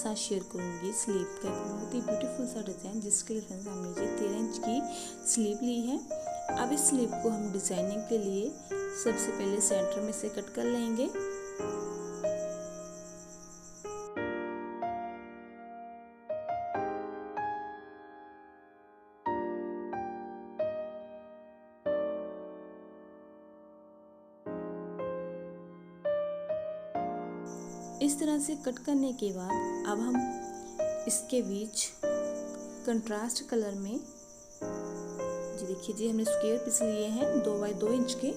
साथ शेयर करूंगी स्लीव का एक बहुत ही ब्यूटीफुल सा डिज़ाइन, जिसके लिए फ्रेंड्स हमने ये 13 इंच की स्लीव ली है। अब इस स्लीव को हम डिज़ाइनिंग के लिए सबसे पहले सेंटर में से कट कर लेंगे। इस तरह से कट करने के बाद अब हम इसके बीच कंट्रास्ट कलर में जी देखिए जी हमने स्क्वायर पीस लिए हैं 2 बाई 2 इंच के।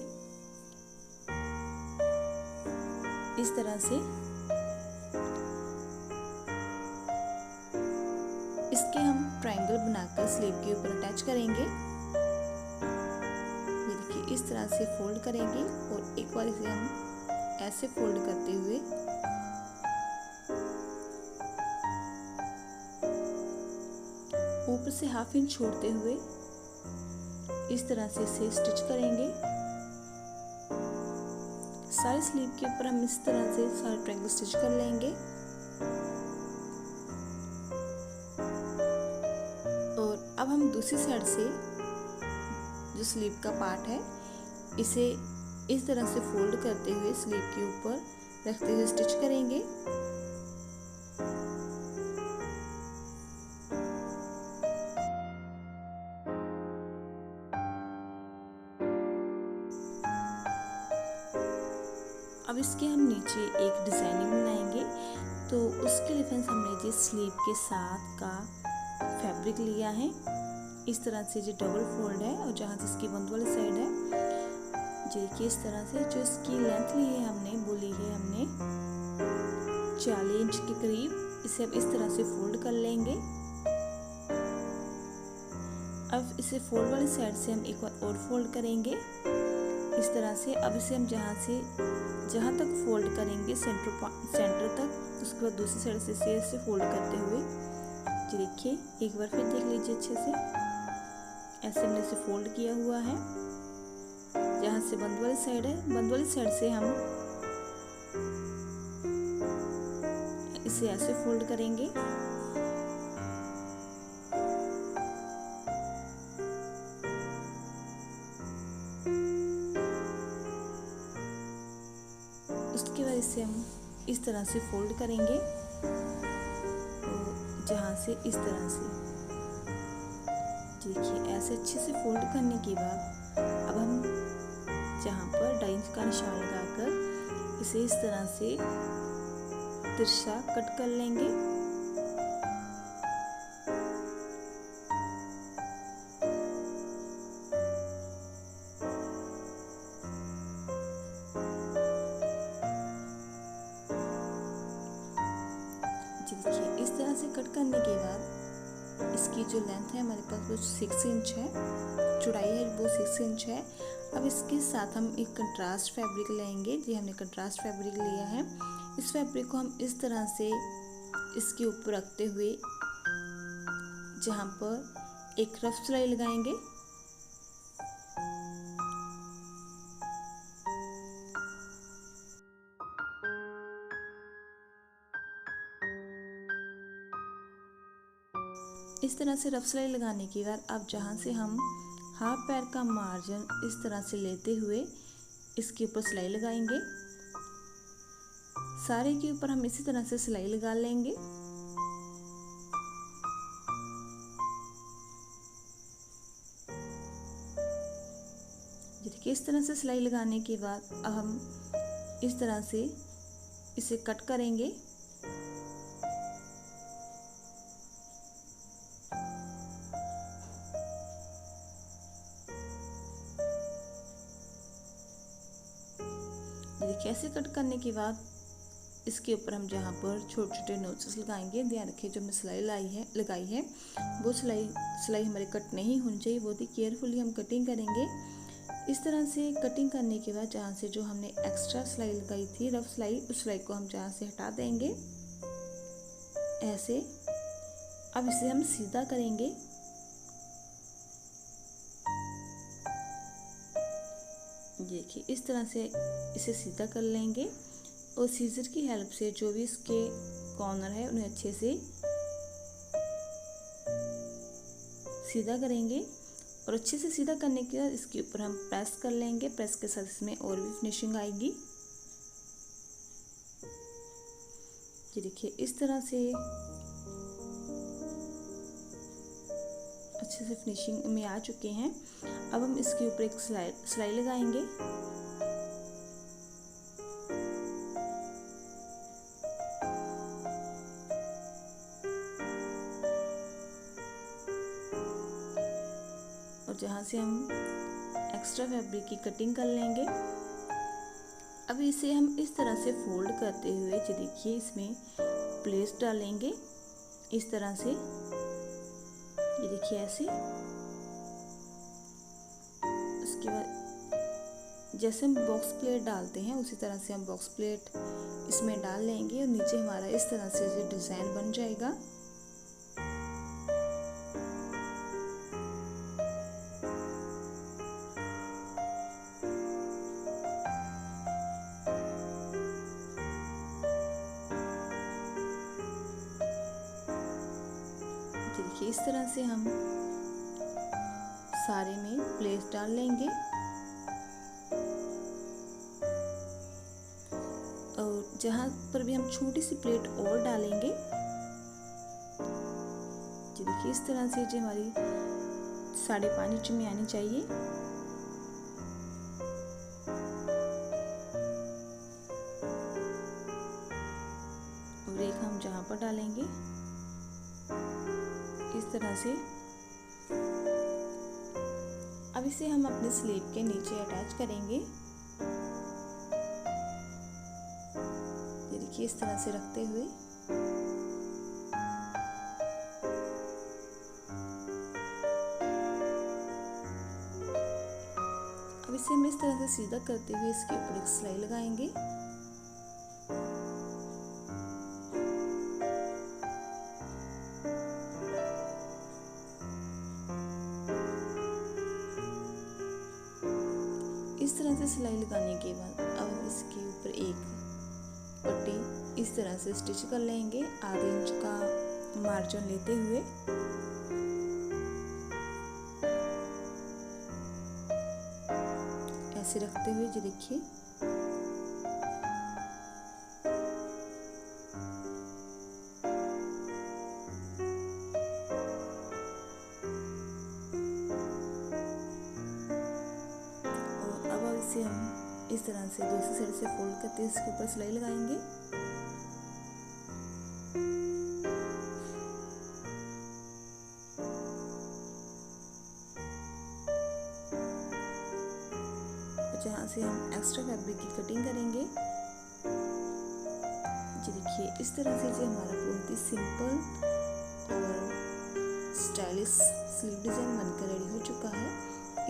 इस तरह से इसके हम ट्रायंगल बनाकर स्लीव के ऊपर अटैच करेंगे। ये देखिए इस तरह से फोल्ड करेंगे और एक बार इसे हम ऐसे फोल्ड करते हुए ऊपर से हाफ इंच छोड़ते हुए इस तरह से इसे स्टिच करेंगे। सारे स्लीव के ऊपर हम इस तरह से सारे ट्रायंगल स्टिच कर लेंगे। और अब हम दूसरी साइड से जो स्लीव का पार्ट है इसे इस तरह से फोल्ड करते हुए स्लीव के ऊपर रखते हुए स्टिच करेंगे। अब इसके हम नीचे एक डिज़ाइनिंग बनाएंगे, तो उसके लिए फ्रेंड्स हमने जी स्लीव के साथ का फैब्रिक लिया है। इस तरह से जो डबल फोल्ड है और जहाँ से इसकी बंद वाली साइड है जी देखिए इस तरह से जो इसकी लेंथ ली है हमने वो ली है हमने 40 इंच के करीब। इसे अब इस तरह से फोल्ड कर लेंगे। अब इसे फोल्ड वाली साइड से हम एक बार और फोल्ड करेंगे इस तरह से। अब इसे हम जहाँ तक फोल्ड करेंगे सेंटर तक, उसके बाद दूसरी साइड से इसे फोल्ड करते हुए जी देखिए एक बार फिर देख लीजिए अच्छे से। ऐसे हमने इसे फोल्ड किया हुआ है। जहाँ से बंद वाली साइड है, बंद वाली साइड से हम इसे ऐसे फोल्ड करेंगे। उसके बाद इसे हम इस तरह से फोल्ड करेंगे और जहाँ से इस तरह से देखिए ऐसे अच्छे से फोल्ड करने के बाद अब हम जहाँ पर 2.5 इंच का निशान लगाकर इसे इस तरह से तिरछा कट कर लेंगे। देखिए इस तरह से कट करने के बाद इसकी जो लेंथ है हमारे पास वो 6 इंच है, चौड़ाई है वो 6 इंच है। अब इसके साथ हम एक कंट्रास्ट फैब्रिक लेंगे। जी हमने कंट्रास्ट फैब्रिक लिया है। इस फैब्रिक को हम इस तरह से इसके ऊपर रखते हुए जहाँ पर एक रफ सिलाई लगाएंगे। इस तरह से रफ सिलाई लगाने के बाद अब जहाँ से हम हाफ पैर का मार्जिन इस तरह से लेते हुए इसके ऊपर सिलाई लगाएंगे। सारे के ऊपर हम इसी तरह से सिलाई लगा लेंगे। देखिए इस तरह से सिलाई लगाने के बाद अब हम इस तरह से इसे कट करेंगे। देखिए ऐसे कट करने के बाद इसके ऊपर हम जहाँ पर छोटे छोटे नोचेस लगाएंगे। ध्यान रखिए जो हमने सिलाई लगाई है वो सिलाई हमारे कट नहीं होनी चाहिए, बहुत ही केयरफुली हम कटिंग करेंगे। इस तरह से कटिंग करने के बाद जहाँ से जो हमने एक्स्ट्रा सिलाई लगाई थी रफ सिलाई, उस सिलाई को हम जहाँ से हटा देंगे ऐसे। अब इसे हम सीधा करेंगे। देखिए इस तरह से इसे सीधा कर लेंगे और सीजर की हेल्प से जो भी इसके कॉर्नर है उन्हें अच्छे से सीधा करेंगे और अच्छे से सीधा करने के बाद इसके ऊपर हम प्रेस कर लेंगे। प्रेस के साथ इसमें और भी फिनिशिंग आएगी। ये देखिए इस तरह से अच्छे से फिनिशिंग में आ चुके हैं। अब हम इसके ऊपर एक सिलाई लगाएंगे। और जहाँ से हम एक्स्ट्रा फैब्रिक की कटिंग कर लेंगे। अब इसे हम इस तरह से फोल्ड करते हुए जो देखिए इसमें प्लेट्स डालेंगे इस तरह से। ये देखिए ऐसे। उसके बाद जैसे हम बॉक्स प्लेट डालते हैं उसी तरह से हम बॉक्स प्लेट इसमें डाल लेंगे और नीचे हमारा इस तरह से जो डिज़ाइन बन जाएगा। देखिए इस तरह से हम सारे में प्लेट्स डाल लेंगे और जहाँ पर भी हम छोटी सी प्लेट और डालेंगे। जी देखिए इस तरह से जो हमारी 5.5 इंच में आनी चाहिए। और एक हम जहाँ पर डालेंगे इस तरह से। अब इसे हम अपने स्लीव के नीचे अटैच करेंगे। ये देखिए इस तरह से रखते हुए अब इसे हम इस तरह से सीधा करते हुए इसके ऊपर एक सिलाई लगाएंगे। इस तरह से सिलाई लगाने के बाद अब हम इसके ऊपर एक पट्टी इस तरह से स्टिच कर लेंगे आधे इंच का मार्जिन लेते हुए। ऐसे रखते हुए जो देखिए इसे हम इस तरह से दूसरी साइड से फोल्ड करते इसके ऊपर सिलाई लगाएंगे। जहाँ से हम एक्स्ट्रा फैब्रिक की कटिंग करेंगे। जी देखिए इस तरह से जो हमारा बहुत ही सिंपल और स्टाइलिश स्लीव डिज़ाइन बनकर रेडी हो चुका है।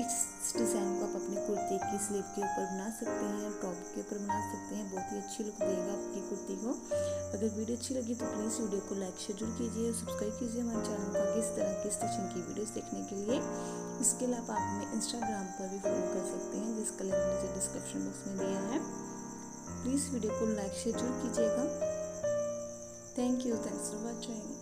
इस डिज़ाइन को आप अपनी कुर्ती की स्लीव के ऊपर बना सकते हैं और टॉप के ऊपर बना सकते हैं। बहुत ही अच्छी लुक देगा आपकी कुर्ती को। अगर वीडियो अच्छी लगी तो प्लीज़ वीडियो को लाइक शेयर जरूर कीजिए और सब्सक्राइब कीजिए हमारे चैनल का किस तरह की स्टिचिंग की वीडियोस देखने के लिए। इसके अलावा आप हमें इंस्टाग्राम पर भी फॉलो कर सकते हैं जिसका लिंक नीचे डिस्क्रिप्शन बॉक्स में दिया है। प्लीज़ वीडियो को लाइक शेयर जरूर कीजिएगा। Thank you. Thanks for watching.